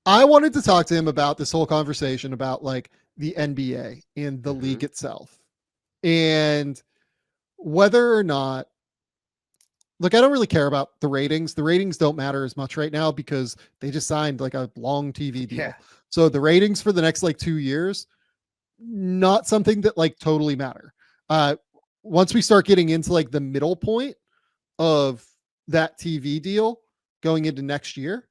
I wanted to talk to him about this whole conversation about like the NBA and the Hmm. league itself, and whether or not, look, I don't really care about the ratings. The ratings don't matter as much right now because they just signed like a long TV Yeah. deal. So the ratings for the next like 2 years, not something that like totally matter. Uh, Once we start getting into like the middle point of that TV deal going into next year,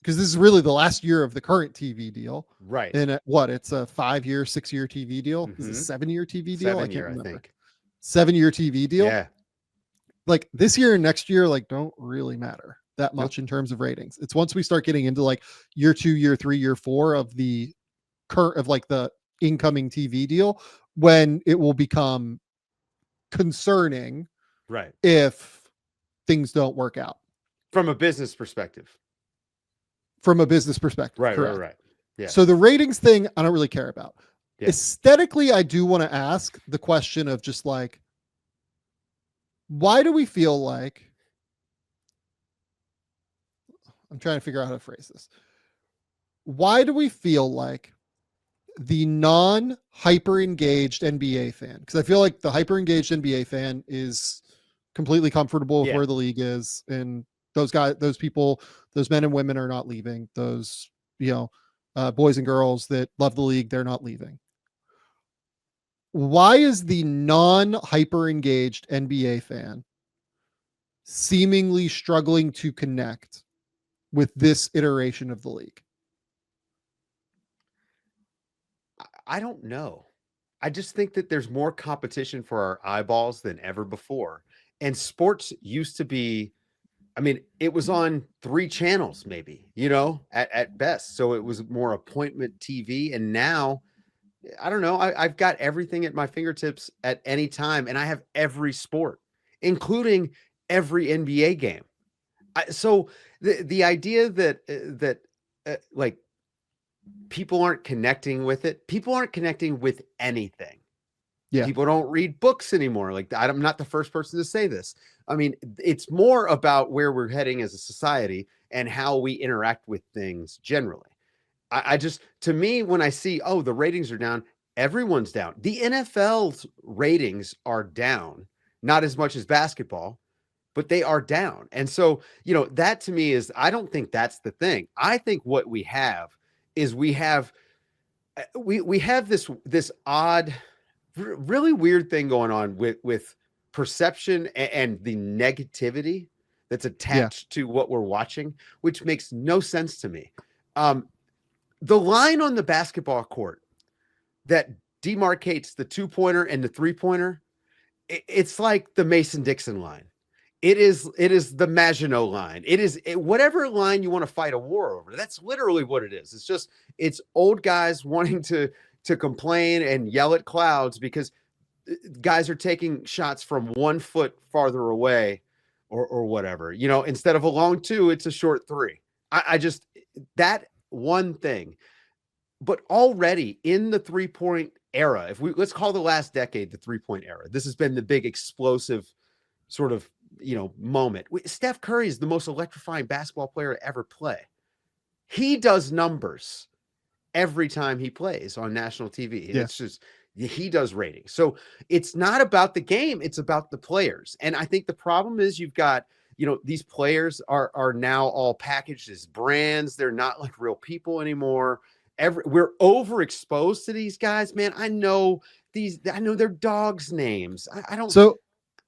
because this is really the last year of the current TV deal. Right. And what, it's a 5 year, 6 year TV deal. Is it a Hmm. 7 year TV deal? I 7 year, can't I remember. think. 7 year TV deal. Yeah. Like this year and next year, like don't really matter that Nope. much in terms of ratings. It's once we start getting into like year 2, year 3, year 4 of the current of like the incoming TV deal when it will become concerning Right. if things don't work out From a business perspective. from a business perspective. Right. Right. Correct. Right. Yeah. So the ratings thing, I don't really care about. Yeah. Aesthetically, I do want to ask the question of just like, why do we feel like, I'm trying to figure out how to phrase this. Why do we feel like the non hyper engaged NBA fan, because I feel like the hyper engaged NBA fan is completely comfortable with Yeah. where the league is, and those guys, those people, those men and women are not leaving. Those, you know, boys and girls that love the league, they're not leaving. Why is the non hyper engaged NBA fan seemingly struggling to connect with this iteration of the league? I don't know. I just think that there's more competition for our eyeballs than ever before. And sports used to be, I mean, it was on three channels, maybe, at best. So it was more appointment TV. And now, I don't know, I've got everything at my fingertips at any time. And I have every sport, including every NBA game. So the idea that like people aren't connecting with it, people aren't connecting with anything. Yeah. People don't read books anymore. Like, I'm not the first person to say this. I mean, it's more about where we're heading as a society and how we interact with things generally. I just, to me, when I see, oh, the ratings are down, everyone's down. The NFL's ratings are down, not as much as basketball, but they are down. And so, that to me is, I don't think that's the thing. I think what we have is we have this odd, really weird thing going on with perception and the negativity that's Yeah. attached to what we're watching, which makes no sense to me. The line on the basketball court that demarcates the 2-pointer and the 3-pointer, it's like the Mason-Dixon line. It is the Maginot line. Whatever line you want to fight a war over. That's literally what it is. It's old guys wanting to complain and yell at clouds because guys are taking shots from 1 foot farther away or whatever. Instead of a long two, it's a short three. I just, that one thing. But already in the 3-point era, let's call the last decade the 3-point era. This has been the big explosive sort of moment. Steph Curry is the most electrifying basketball player to ever play. He does numbers every time he plays on national TV. Yeah. It's just, he does ratings. So it's not about the game, it's about the players. And I think the problem is you've got, these players are now all packaged as brands. They're not like real people anymore. We're overexposed to these guys, man. I know their dogs' names. I don't, So,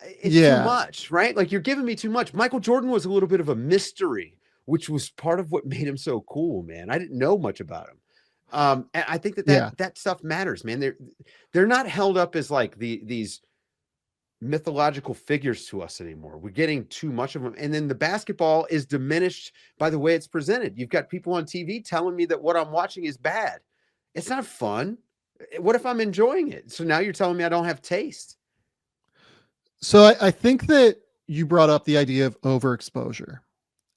it's too yeah. much, right? Like, you're giving me too much. Michael Jordan was a little bit of a mystery, which was part of what made him so cool, man. I didn't know much about him. And I think that Yeah. that stuff matters, man. They're not held up as like these mythological figures to us anymore. We're getting too much of them. And then the basketball is diminished by the way it's presented. You've got people on TV telling me that what I'm watching is bad. It's not fun. What if I'm enjoying it? So now you're telling me I don't have taste. So I think that you brought up the idea of overexposure.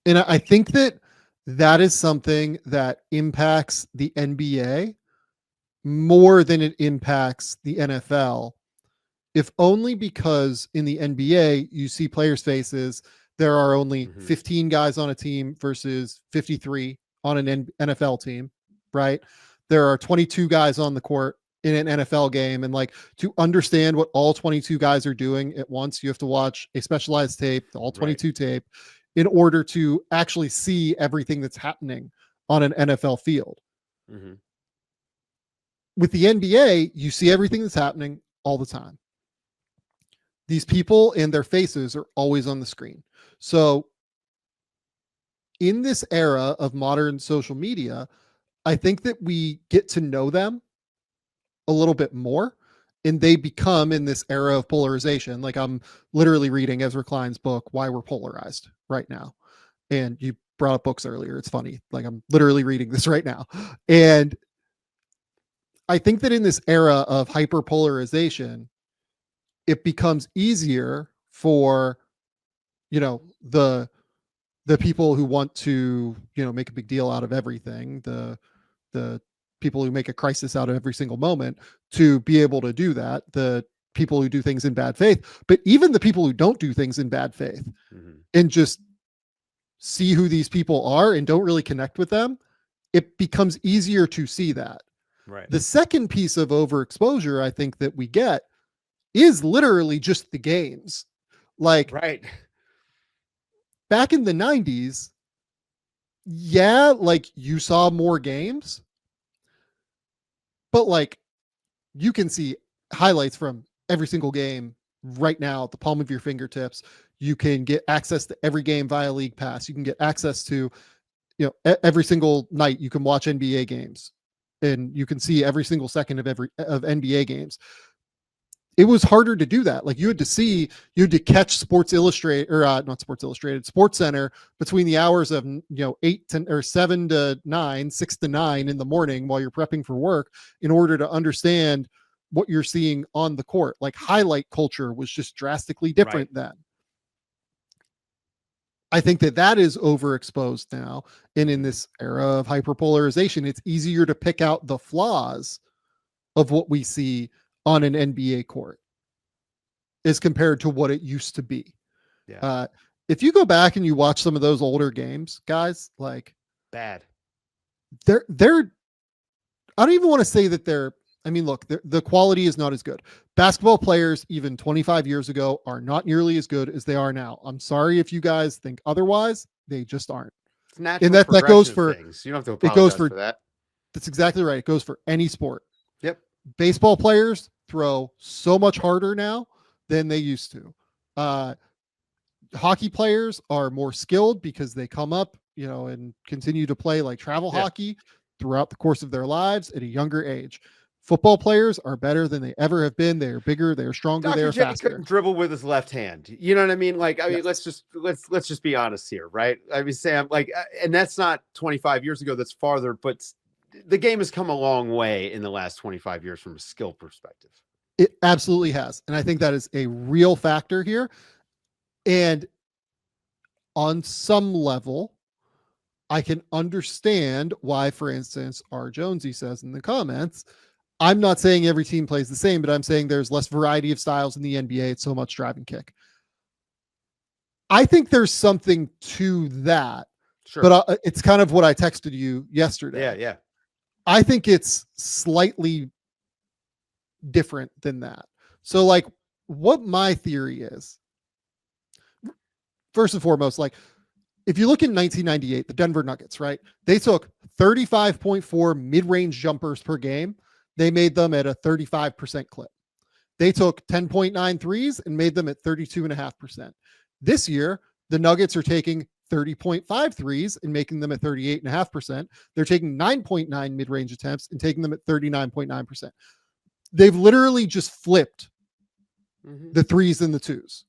And I think that that is something that impacts the NBA more than it impacts the NFL, if only because in the NBA, you see players' faces. There are only Mm-hmm. 15 guys on a team versus 53 on an NFL team, right? There are 22 guys on the court in an NFL game. And like to understand what all 22 guys are doing at once, you have to watch a specialized tape, the all 22 tape, in order to actually see everything that's happening on an NFL field. Mm-hmm. With the NBA, you see everything that's happening all the time. These people and their faces are always on the screen. So in this era of modern social media, I think that we get to know them a little bit more, and they become, in this era of polarization, like I'm literally reading Ezra Klein's book, Why We're Polarized, right now. And you brought up books earlier. It's funny. Like I'm literally reading this right now. And I think that in this era of hyperpolarization, it becomes easier for, the people who want to, make a big deal out of everything, the people who make a crisis out of every single moment, to be able to do that. The people who do things in bad faith, but even the people who don't do things in bad faith, and just see who these people are and don't really connect with them, it becomes easier to see that. Right. The second piece of overexposure I think that we get is literally just the games. Like right. Back in the 90s, yeah, like you saw more games, but like you can see highlights from every single game right now at the palm of your fingertips. You can get access to every game via League Pass. You can get access to, every single night you can watch NBA games, and you can see every single second of NBA games. It was harder to do that. Like you had to catch Sports Illustrated, or not Sports Illustrated, Sports Center between the hours of 8 to or 7 to 9, 6 to 9 in the morning while you're prepping for work, in order to understand what you're seeing on the court. Like highlight culture was just drastically different then. I think that is overexposed now. And in this era of hyperpolarization, it's easier to pick out the flaws of what we see on an NBA court as compared to what it used to be. Yeah. If you go back and you watch some of those older games, guys, like bad. They're I don't even want to say that they're, I mean, look, the quality is not as good. Basketball players, even 25 years ago, are not nearly as good as they are now. I'm sorry if you guys think otherwise. They just aren't. It's natural. And that goes for things. You don't have to apologize for that. That's exactly right. It goes for any sport. Yep. Baseball players throw so much harder now than they used to. Hockey players are more skilled because they come up, and continue to play like travel hockey throughout the course of their lives at a younger age. Football players are better than they ever have been. They're bigger, they're stronger, Dr. they're J faster. couldn't dribble with his left hand. You know what I mean? Like, I mean, let's just be honest here, right? I mean, Sam, like, and that's not 25 years ago. That's farther, but the game has come a long way in the last 25 years from a skill perspective. It absolutely has. And I think that is a real factor here. And on some level, I can understand why, for instance, R. Jonesy says in the comments, I'm not saying every team plays the same, but I'm saying there's less variety of styles in the NBA. It's so much drive and kick. I think there's something to that. Sure. But it's kind of what I texted you yesterday. Yeah. I think it's slightly different than that. So like what my theory is, first and foremost, like if you look in 1998, the Denver Nuggets, right? They took 35.4 mid-range jumpers per game. They made them at a 35% clip. They took 10.9 threes and made them at 32.5%. This year, the Nuggets are taking 30.5 threes and making them at 38.5%. They're taking 9.9 mid-range attempts and taking them at 39.9%. They've literally just flipped the threes and the twos.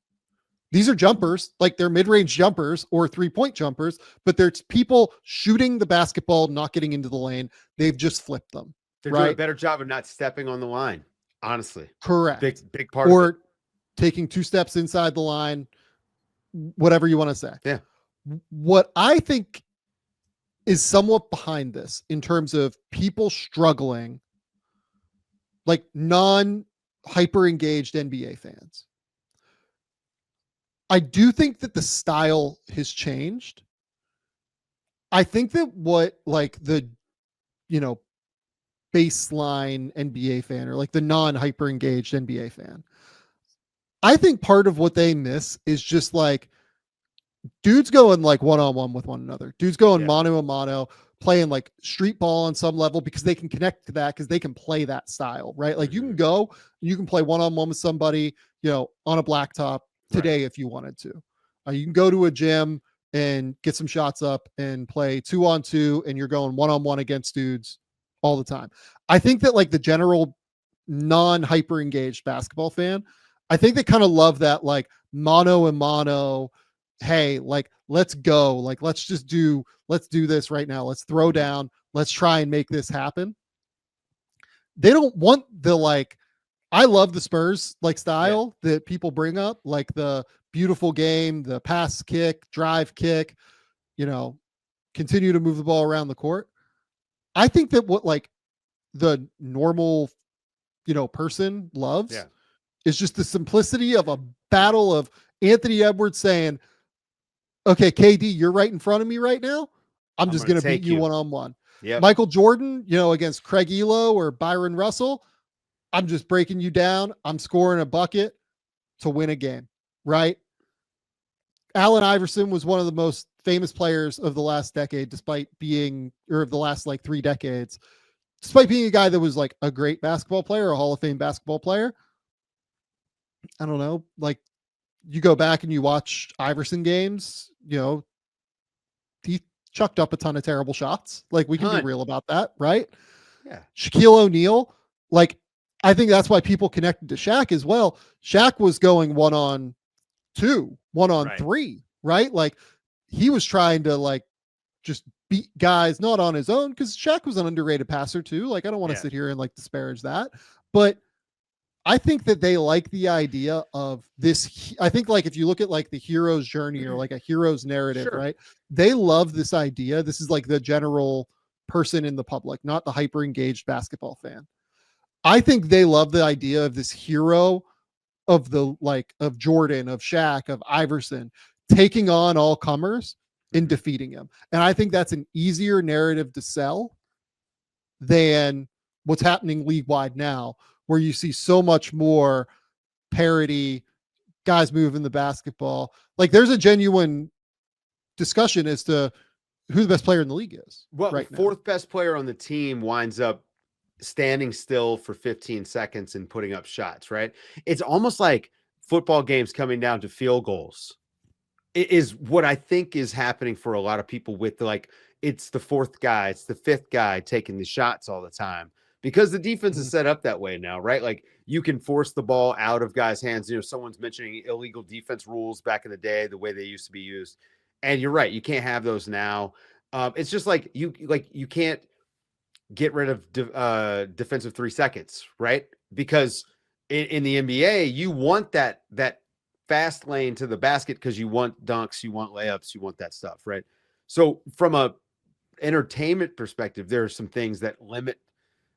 These are jumpers, like they're mid-range jumpers or three-point jumpers, but there's people shooting the basketball, not getting into the lane. They've just flipped them. They're doing a better job of not stepping on the line, honestly. Correct. Big part of it. Or taking 2 steps inside the line, whatever you want to say. Yeah. What I think is somewhat behind this in terms of people struggling, like non-hyper engaged NBA fans, I do think that the style has changed. I think that what like the, you know, baseline NBA fan or like the non hyper engaged NBA fan, I think part of what they miss is just like dudes going like one on one with one another. Dudes going Yeah. mano a mano, playing like street ball on some level because they can connect to that because they can play that style, right? Like you can Mhm. go, you can play one on one with somebody, you know, on a blacktop Right. today if you wanted to. You can go to a gym and get some shots up and play 2-on-2, and you're going one on one against dudes all the time. I think that like the general non hyper engaged basketball fan, I think they kind of love that like mano and mano. Hey, like let's go, like let's do this right now, let's throw down, let's try and make this happen. They don't want the like, I love the Spurs like Yeah. style that people bring up, like the beautiful game, the pass kick, drive kick, you know, continue to move the ball around the court. I think that what like the normal, you know, person loves Yeah. is just the simplicity of a battle of Anthony Edwards saying, okay, KD, you're right in front of me right now. I'm I'm just gonna going to beat take you you. one on one. Yep. Michael Jordan, you know, against Craig Elo or Byron Russell, I'm just breaking you down. I'm scoring a bucket to win a game, right? Allen Iverson was one of the most famous players of the last decade, despite being, or of the last like 3 decades, despite being a guy that was like a great basketball player, a Hall of Fame basketball player. I don't know, like you go back and you watch Iverson games, you know, he chucked up a ton of terrible shots. Like we can be Ton. real about that, right? Yeah. Shaquille O'Neal, like I think that's why people connected to Shaq as well. Shaq was going 1-on-2, one on Right. three, right? Like he was trying to like just beat guys not on his own because Shaq was an underrated passer too. Like I don't want to Yeah. sit here and like disparage that, but I think that they like the idea of this. I think like if you look at like the hero's journey or like a hero's narrative, Sure. right? They love this idea. This is like the general person in the public, not the hyper engaged basketball fan. I think they love the idea of this hero of the like of Jordan, of Shaq, of Iverson taking on all comers and Mhm. defeating him. And I think that's an easier narrative to sell than what's happening league wide now, where you see so much more parity, guys moving the basketball. Like there's a genuine discussion as to who the best player in the league is Well, the right now. fourth best player on the team winds up standing still for 15 seconds and putting up shots, right? It's almost like football games coming down to field goals is what I think is happening for a lot of people with like it's the fourth guy, it's the fifth guy taking the shots all the time because the defense is Mhm. set up that way now, right? Like you can force the ball out of guys' hands. You know, someone's mentioning illegal defense rules back in the day, the way they used to be used. And you're right, you can't have those now. It's just like you can't get rid of defensive 3 seconds, right? Because in the NBA, you want that fast lane to the basket because you want dunks, you want layups, you want that stuff, right? So from a entertainment perspective, there are some things that limit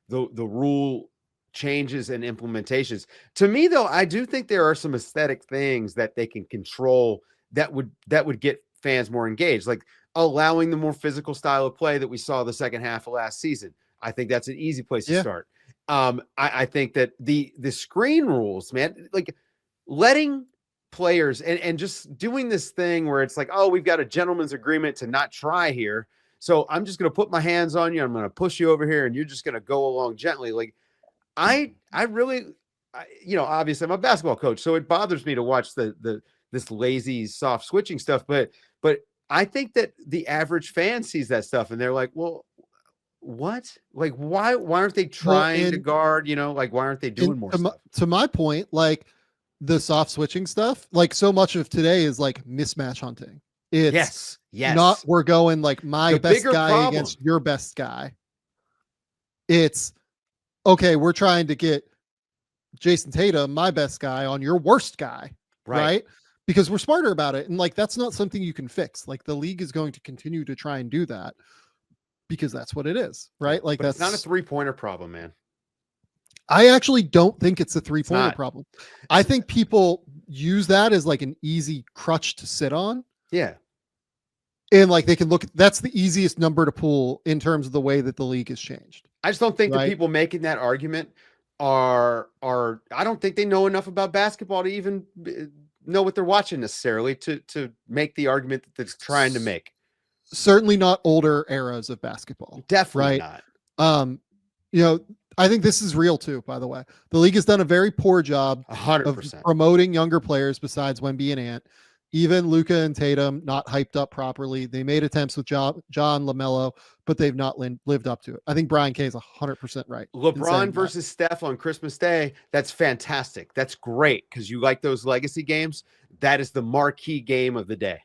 the rule changes and implementations. To me, though, I do think there are some aesthetic things that they can control that would get fans more engaged, like allowing the more physical style of play that we saw the second half of last season. I think that's an easy place to Yeah. start. I think that the screen rules, man, like letting players and just doing this thing where it's like, oh, we've got a gentleman's agreement to not try here. So I'm just going to put my hands on you. I'm going to push you over here, and you're just going to go along gently. Like I really, obviously I'm a basketball coach, so it bothers me to watch the this lazy soft switching stuff. But I think that the average fan sees that stuff and they're like, well, what? Like why aren't they Well, trying to guard? Like why aren't they and doing more stuff? to my point, like the soft switching stuff, like so much of today is like mismatch hunting. It's Yes, not yes. we're going like my The best bigger guy problem. against your best guy. It's okay, we're trying to get Jason Tatum, my best guy, on your worst guy, Right. right? Because we're smarter about it. And like that's not something you can fix. Like the league is going to continue to try and do that because that's what it is, Yeah. right? Like But it's not a that's, three-pointer problem, man. I actually don't think it's a It's three-pointer not. problem. I think people use that as like an easy crutch to sit on. Yeah. And like they can look, that's the easiest number to pull in terms of the way that the league has changed. I just don't think the Right. people making that argument are I don't think they know enough about basketball to even know what they're watching necessarily to make the argument that they're trying to make. Certainly not older eras of basketball. Definitely Right. not. You know, I think this is real too, by the way. The league has done a very poor job of 100%. promoting younger players besides Wemby and Ant. Even Luka and Tatum not hyped up properly. They made attempts with John LaMelo, but they've not lived up to it. I think Brian K is 100% right. LeBron versus Steph on Christmas Day. That's fantastic. That's great because you like those legacy games. That is the marquee game of the day.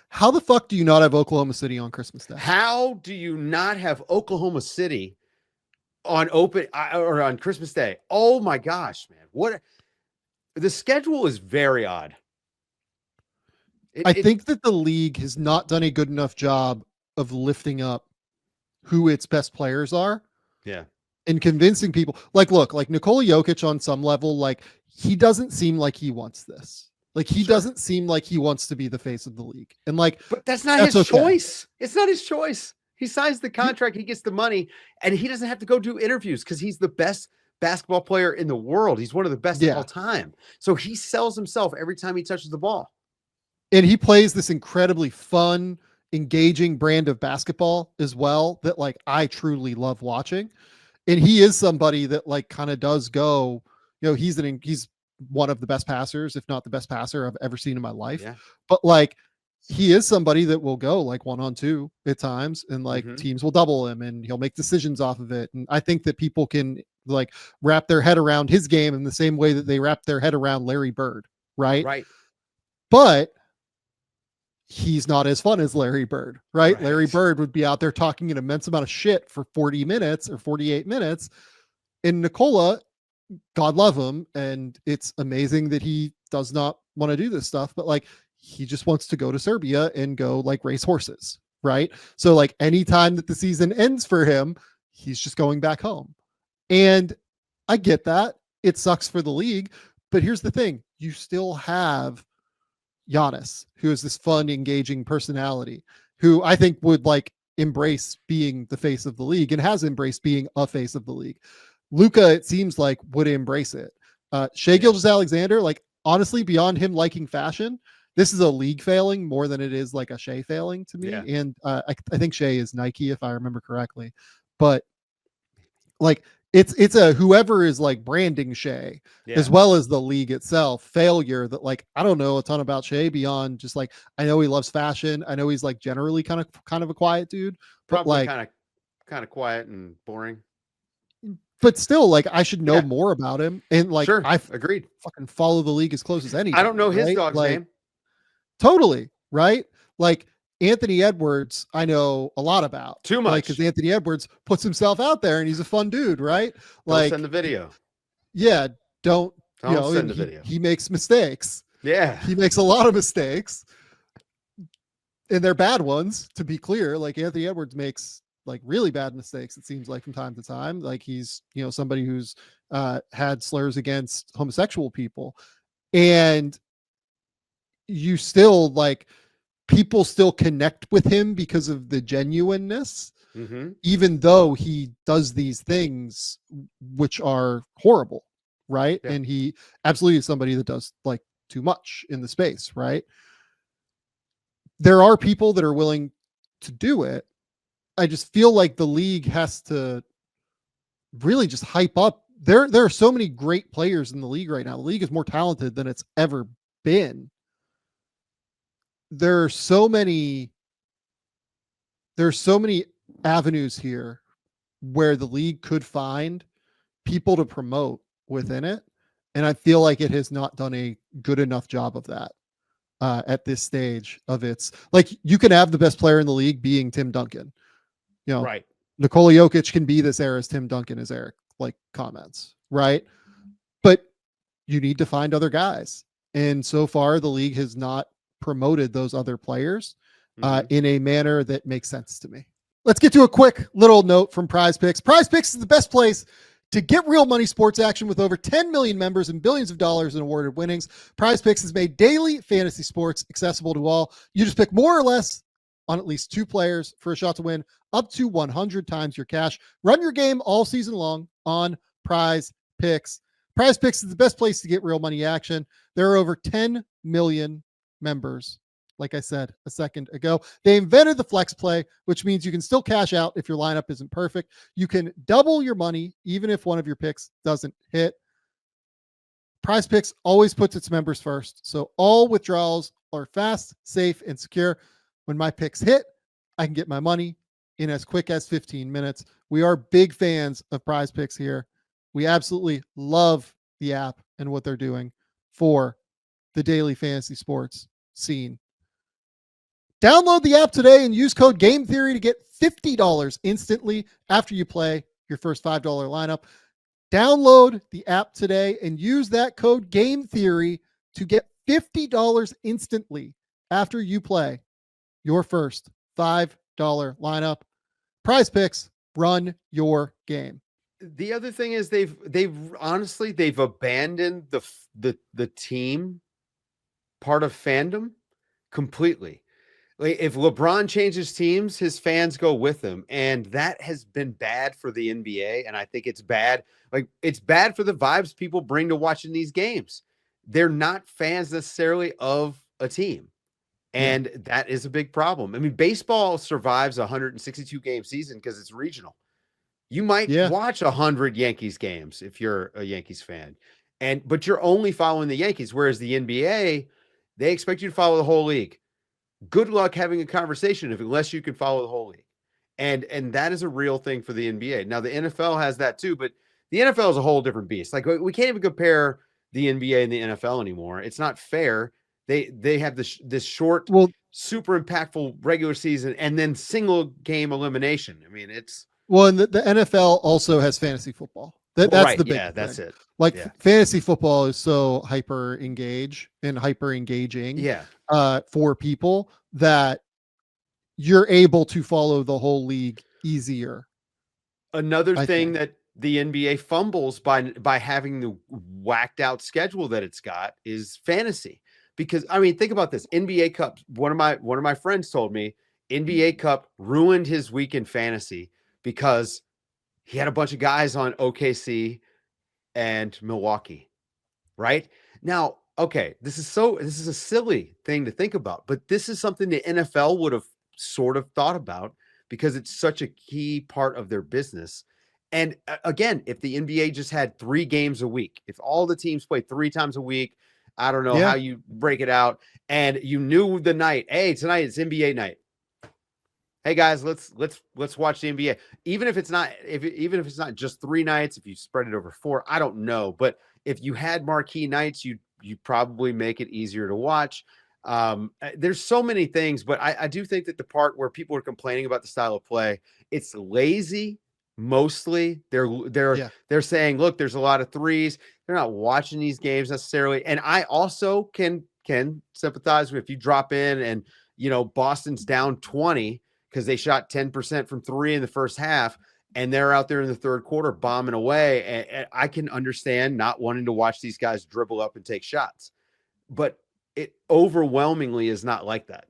How the fuck do you not have Oklahoma City on Christmas Day? How do you not have Oklahoma City on open or on Christmas Day? Oh my gosh, man. What the schedule is very odd. I think that the league has not done a good enough job of lifting up who its best players are. Yeah. And convincing people. Like, look, like Nikola Jokic on some level, like he doesn't seem like he wants this. Like he doesn't seem like he wants to be the face of the league. And like, but that's not his choice. It's not his choice. He signs the contract, he gets the money, and he doesn't have to go do interviews because he's the best basketball player in the world. He's one of the best of all time. So he sells himself every time he touches the ball. And he plays this incredibly fun, engaging brand of basketball as well that like I truly love watching. And he is somebody that like kind of does go, you know, he's one of the best passers, if not the best passer I've ever seen in my life. Yeah. But like he is somebody that will go like 1-on-2 at times, and like teams will double him and he'll make decisions off of it. And I think that people can like wrap their head around his game in the same way that they wrap their head around Larry Bird. Right. But he's not as fun as Larry Bird, right? Larry Bird would be out there talking an immense amount of shit for 40 minutes or 48 minutes. And Nikola, God love him, and it's amazing that he does not want to do this stuff, but like he just wants to go to Serbia and go like race horses, right? So like anytime that the season ends for him, he's just going back home. And I get that. It sucks for the league, but here's the thing. You still have Giannis, who is this fun, engaging personality, who I think would like embrace being the face of the league and has embraced being a face of the league. Luka, it seems like, would embrace it. Shai Gilgeous-Alexander, like honestly, beyond him liking fashion, this is a league failing more than it is like a Shai failing to me. Yeah. And I think Shai is Nike, if I remember correctly, but like it's a whoever is like branding Shai as well as the league itself failure that like I don't know a ton about Shai beyond just like I know he loves fashion. I know he's like generally kind of a quiet dude, probably like kind of quiet and boring. But still, like I should know more about him. And like I agreed. Fucking follow the league as close as anything. I don't know his dog's name. Totally, right? Like Anthony Edwards, I know a lot about. Too much. Because Anthony Edwards puts himself out there and he's a fun dude, right? Like don't send the video. Yeah, don't you know, send the video. He makes mistakes. Yeah. He makes a lot of mistakes. And they're bad ones, to be clear. Like Anthony Edwards makes like really bad mistakes, it seems like from time to time. Like he's, you know, somebody who's had slurs against homosexual people. And you still like people still connect with him because of the genuineness, even though he does these things which are horrible, right? Yeah. And he absolutely is somebody that does like too much in the space, right? There are people that are willing to do it. I just feel like the league has to really just hype up. There are so many great players in the league right now. The league is more talented than it's ever been. There's so many avenues here where the league could find people to promote within it. And I feel like it has not done a good enough job of that at this stage of its like you can have the best player in the league being Tim Duncan. You know, right. Nikola Jokic can be this era's Tim Duncan, as Eric like comments, right? But you need to find other guys. And so far the league has not promoted those other players in a manner that makes sense to me. Let's get to a quick little note from Prize Picks. Prize Picks is the best place To get real money sports action with over 10 million members and billions of dollars in awarded winnings, Prize Picks has made daily fantasy sports accessible to all. You just pick more or less on at least 2 players for a shot to win up to 100 times your cash. Run your game all season long on Prize Picks. Prize Picks is the best place to get real money action. There are over 10 million members. Like I said a second ago, they invented the flex play, which means you can still cash out if your lineup isn't perfect. You can double your money even if one of your picks doesn't hit. Prize Picks always puts its members first, so all withdrawals are fast, safe, and secure. When my picks hit, I can get my money in as quick as 15 minutes. We are big fans of Prize Picks here. We absolutely love the app and what they're doing for the daily fantasy sports scene. Download the app today and use code Game Theory to get $50 instantly after you play your first $5 lineup. Download the app today and use that code Game Theory to get $50 instantly after you play your first $5 lineup. Prize Picks, run your game. The other thing is they've honestly abandoned the team part of fandom completely. Like if LeBron changes teams, his fans go with him, and that has been bad for the NBA. And I think it's bad. Like it's bad for the vibes people bring to watching these games. They're not fans necessarily of a team, and that is a big problem. I mean, baseball survives a 162 game season because it's regional. You might watch 100 Yankees games if you're a Yankees fan, but you're only following the Yankees. Whereas the NBA, they expect you to follow the whole league. Good luck having a conversation unless you can follow the whole league. And that is a real thing for the NBA. Now the NFL has that too, but the NFL is a whole different beast. Like we can't even compare the NBA and the NFL anymore. It's not fair. They have this short, super impactful regular season and then single game elimination. I mean, it's and the NFL also has fantasy football. That's the big thing. That's it. Like fantasy football is so hyper engaging for people that you're able to follow the whole league easier. Another thing that the NBA fumbles by having the whacked out schedule that it's got is fantasy. Because I mean, think about this. NBA Cup, one of my friends told me NBA Cup ruined his week in fantasy because he had a bunch of guys on OKC and Milwaukee, right? Now, okay, this is a silly thing to think about, but this is something the NFL would have sort of thought about because it's such a key part of their business. And again, if the NBA just had 3 games a week, if all the teams played 3 times a week, I don't know how you break it out, and you knew the night, hey, tonight it's NBA night. Hey guys, let's watch the NBA. Even if it's not just 3 nights, if you spread it over 4, I don't know. But if you had marquee nights, you probably make it easier to watch. There's so many things, but I do think that the part where people are complaining about the style of play, it's lazy. Mostly they're saying, look, there's a lot of threes. They're not watching these games necessarily. And I also can sympathize with if you drop in and, Boston's down 20 because they shot 10% from 3 in the first half and they're out there in the third quarter bombing away. And I can understand not wanting to watch these guys dribble up and take shots, but it overwhelmingly is not like that.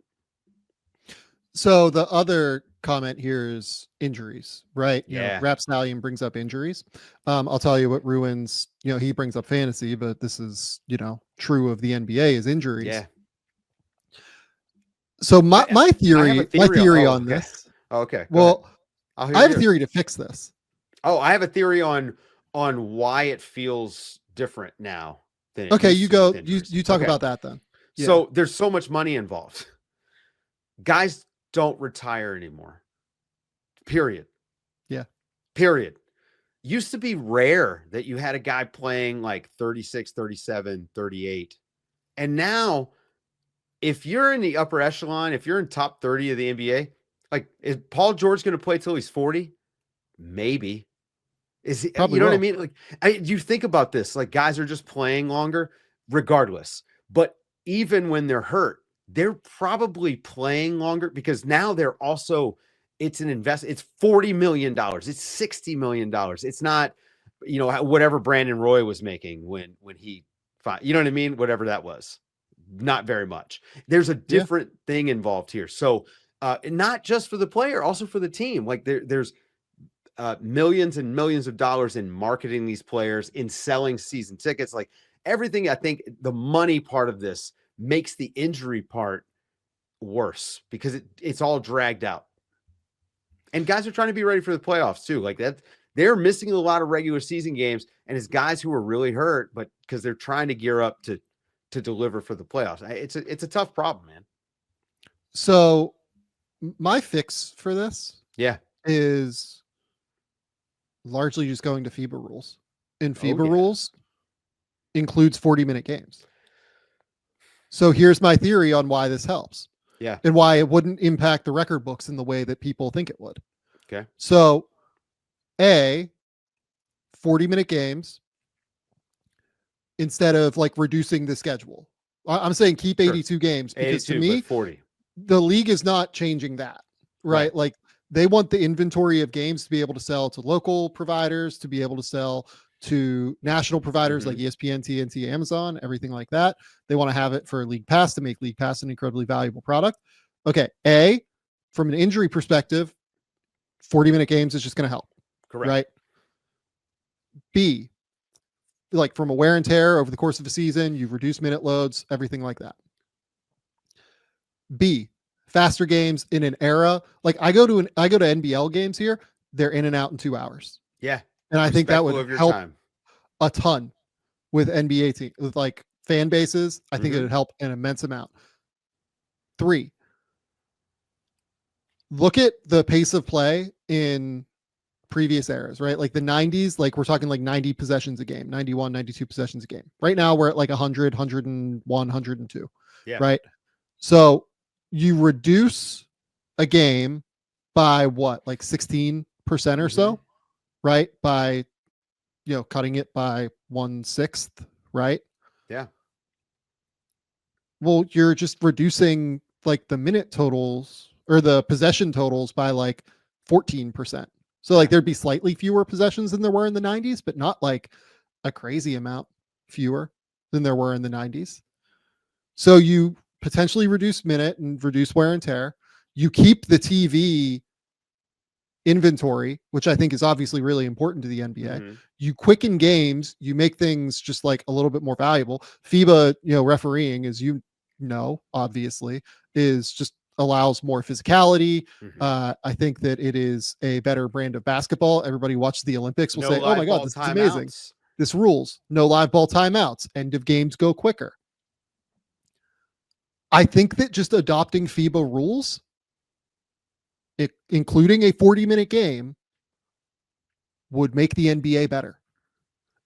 So the other comment here is injuries, right? Yeah. Rap Stallion brings up injuries. I'll tell you what ruins, he brings up fantasy, but this is, true of the NBA is injuries. Yeah. So my theory on this. Okay. Well, I have a theory to fix this. Oh, I have a theory on why it feels different now. Okay, you go. You talk about that then. Yeah. So there's so much money involved. Guys don't retire anymore. Period. Yeah. Period. Used to be rare that you had a guy playing like 36, 37, 38. And now, if you're in the upper echelon, if you're in top 30 of the NBA, like, is Paul George going to play till he's 40? Maybe. Is he, Probably you know will. what I mean? Like, you think about this, like guys are just playing longer regardless. But even when they're hurt, they're probably playing longer because now they're also, it's an investment. It's $40 million. It's $60 million. It's not whatever Brandon Roy was making when he fought, you know what I mean? Whatever that was, not very much. There's a Yeah. different thing involved here. So, not just for the player, also for the team. Like there's millions and millions of dollars in marketing these players, in selling season tickets, like everything. I think the money part of this makes the injury part worse because it's all dragged out. And guys are trying to be ready for the playoffs too. Like that, they're missing a lot of regular season games, and it's guys who are really hurt, but because they're trying to gear up to deliver for the playoffs. It's a tough problem, man. So my fix for this Yeah. is largely just going to FIBA rules. And FIBA yeah. rules includes 40-minute games. So here's my theory on why this helps. Yeah. And why it wouldn't impact the record books in the way that people think it would. Okay. So 40-minute games instead of like reducing the schedule. I'm saying keep 82 games because 82, to me, 40. The league is not changing that, right? Like they want the inventory of games to be able to sell to local providers, to be able to sell to national providers like ESPN, TNT, Amazon, everything like that. They want to have it for League Pass to make League Pass an incredibly valuable product. Okay. From an injury perspective, 40-minute games is just going to help. Correct. Right. B, like from a wear and tear over the course of a season, you've reduced minute loads, everything like that. B, faster games in an era. Like I go to NBL games here. They're in and out in 2 hours. Yeah. And I think that would help a ton with NBA team, with like fan bases. I think it would help an immense amount. 3, look at the pace of play in previous eras, right? Like the 90s, like we're talking like 90 possessions a game, 91, 92 possessions a game. Right now we're at like 100, 101, 102. Yeah. Right. So you reduce a game by what, like 16% or so, right? By, cutting it by 1/6, right? Yeah. Well, you're just reducing like the minute totals or the possession totals by like 14%. So like there'd be slightly fewer possessions than there were in the 90s, but not like a crazy amount fewer than there were in the 90s. So you potentially reduce minute and reduce wear and tear. You keep the TV inventory, which I think is obviously really important to the NBA. You quicken games, you make things just like a little bit more valuable. FIBA, refereeing, as obviously, is just allows more physicality. I think that it is a better brand of basketball. Everybody watches the Olympics will say, oh my God, this is amazing. This rules. No live ball timeouts. End of games go quicker. I think that just adopting FIBA rules, including a 40-minute game, would make the NBA better.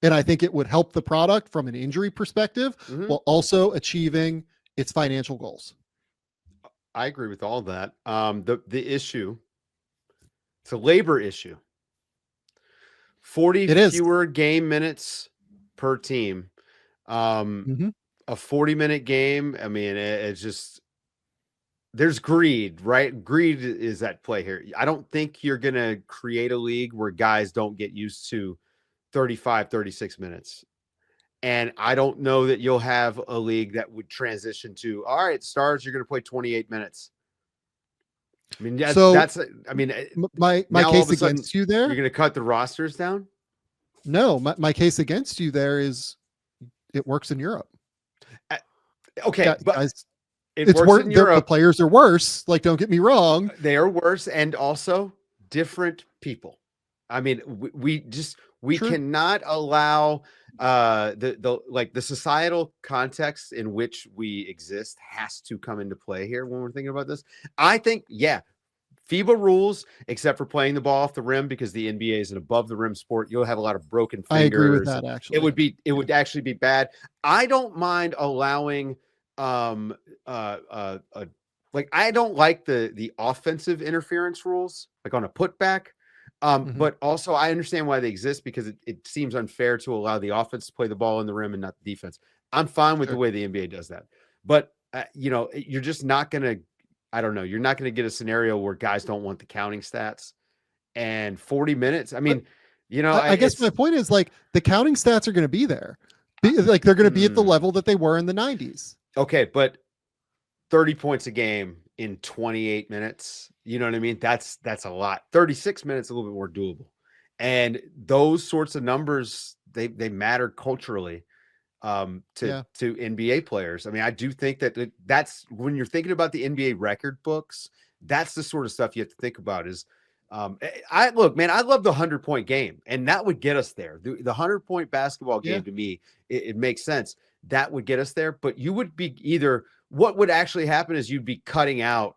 And I think it would help the product from an injury perspective while also achieving its financial goals. I agree with all that. The issue, it's a labor issue. 40 fewer game minutes per team. A 40-minute game. I mean, it's just, there's greed, right? Greed is at play here. I don't think you're going to create a league where guys don't get used to 35, 36 minutes. And I don't know that you'll have a league that would transition to, all right, stars, you're going to play 28 minutes. I mean, my case against you there. You're going to cut the rosters down? No, my case against you there is it works in Europe. Okay, but it's worse in Europe. The players are worse. Like, don't get me wrong. They are worse, and also different people. I mean, we cannot allow the societal context in which we exist has to come into play here when we're thinking about this. I think, FIBA rules, except for playing the ball off the rim, because the NBA is an above the rim sport. You'll have a lot of broken fingers. I agree with that. Actually, it would actually be bad. I don't mind allowing I don't like the offensive interference rules, like on a putback. But also I understand why they exist, because it seems unfair to allow the offense to play the ball in the rim and not the defense. I'm fine with the way the NBA does that. But, you're just not going to, I don't know, you're not going to get a scenario where guys don't want the counting stats. And 40 minutes, I mean, You know, I guess my it's point is like the counting stats are going to be there. Like they're going to be at the mm, level that they were in the 90s. okay, but 30 points a game in 28 minutes, you know what I mean? That's a lot. 36 minutes a little bit more doable. And those sorts of numbers, they matter culturally Yeah. to NBA players. I mean, I do think that that's when you're thinking about the NBA record books, that's the sort of stuff you have to think about is I look, man, I love the 100-point game, and that would get us there. The 100-point basketball Yeah. game to me, it makes sense. That would get us there, but you would be either what would actually happen is you'd be cutting out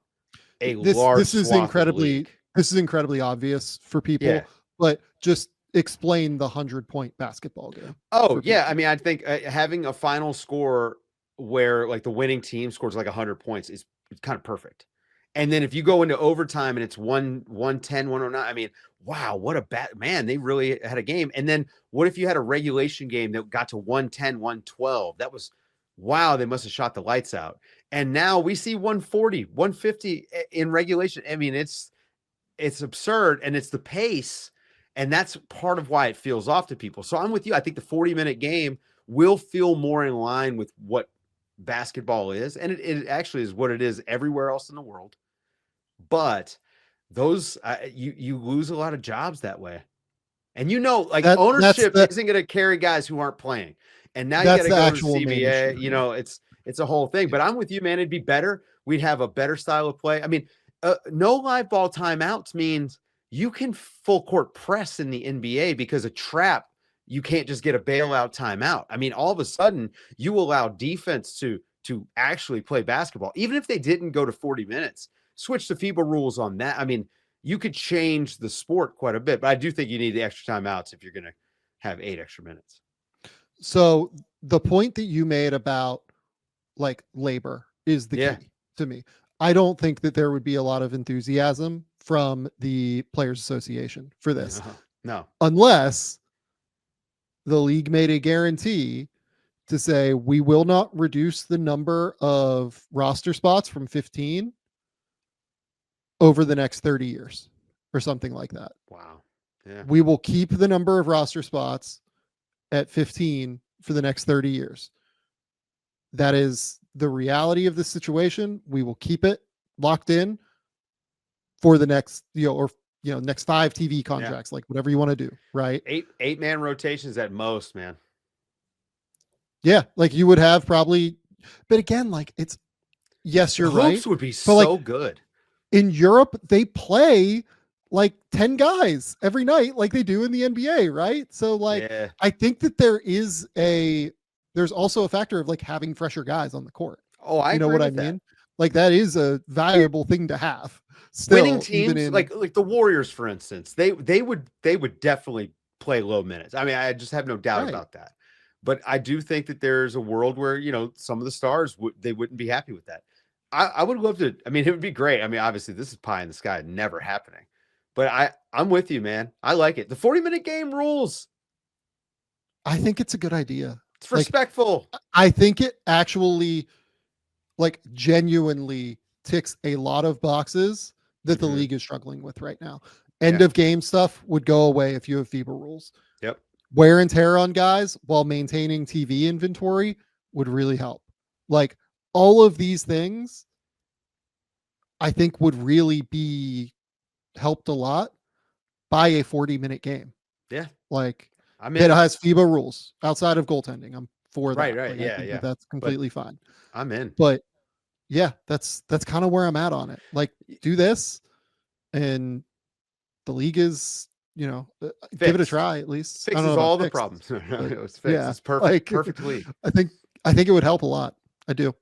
a large This is swath of the league. incredibly obvious for Yeah. people, but just explain the 100-point basketball game Oh, for yeah. I people. mean, I think having a final score where like the winning team scores like 100 points is kind of perfect. And then if you go into overtime and it's 110, 109, I mean, wow, what a bad man. They really had a game. And then what if you had a regulation game that got to 110, 112? That was wow, they must have shot the lights out. And now we see 140, 150 in regulation. I mean, it's absurd and it's the pace, and that's part of why it feels off to people. So I'm with you. I think the 40-minute game will feel more in line with what basketball is, and it actually is what it is everywhere else in the world. But those you lose a lot of jobs that way. And like That's ownership the isn't going to carry guys who aren't playing. And now you got that's to the go to the actual main issue CBA. You here. know, it's a whole thing. But I'm with you, man. It'd be better. We'd have a better style of play. I mean, no live ball timeouts means you can full court press in the NBA because a trap, you can't just get a bailout timeout. I mean, all of a sudden you allow defense to actually play basketball, even if they didn't go to 40 minutes. Switch the FIBA rules on that. I mean, you could change the sport quite a bit, but I do think you need the extra timeouts if you're going to have 8 extra minutes. So the point that you made about like labor is the Yeah. key to me. I don't think that there would be a lot of enthusiasm from the Players Association for this, No. unless the league made a guarantee to say we will not reduce the number of roster spots from 15 over the next 30 years or something like that. Wow. Yeah. We will keep the number of roster spots at 15 for the next 30 years. That is the reality of the situation. We will keep it locked in for the next, next 5 TV contracts, like whatever you want to do, right? 8-man rotations at most, man. Yeah, like you would have probably, but again, like it's yes, you're right. Hoops would be But so like good. in Europe, they play like 10 guys every night, like they do in the NBA, right? So like Yeah. I think that there's also a factor of like having fresher guys on the court. Oh, I You know agree what I with that. mean? Like that is a valuable thing to have. Winning Still, even teams in like the Warriors, for instance, they would definitely play low minutes. I mean, I just have no doubt right. about that. But I do think that there's a world where some of the stars they wouldn't be happy with that. I would love to. I mean, it would be great. I mean, obviously, this is pie in the sky, never happening. But I'm with you, man. I like it. The 40-minute game rules. I think it's a good idea. It's respectful. I think it actually like genuinely ticks a lot of boxes that the league is struggling with right now. End of game stuff would go away if you have FIBA rules. Yep. Wear and tear on guys while maintaining TV inventory would really help. Like all of these things, I think would really be helped a lot by a 40-minute game. Yeah. Like that has FIBA rules outside of goaltending. I'm for that. Right. Like, Yeah. I think that's completely fine. I'm in. But yeah, that's kind of where I'm at on it. Like do this and the league is, give it a try at least. Fixes all the problems. It's fixed. Yeah, It's perfect. Like, perfect league. I think it would help a lot. I do.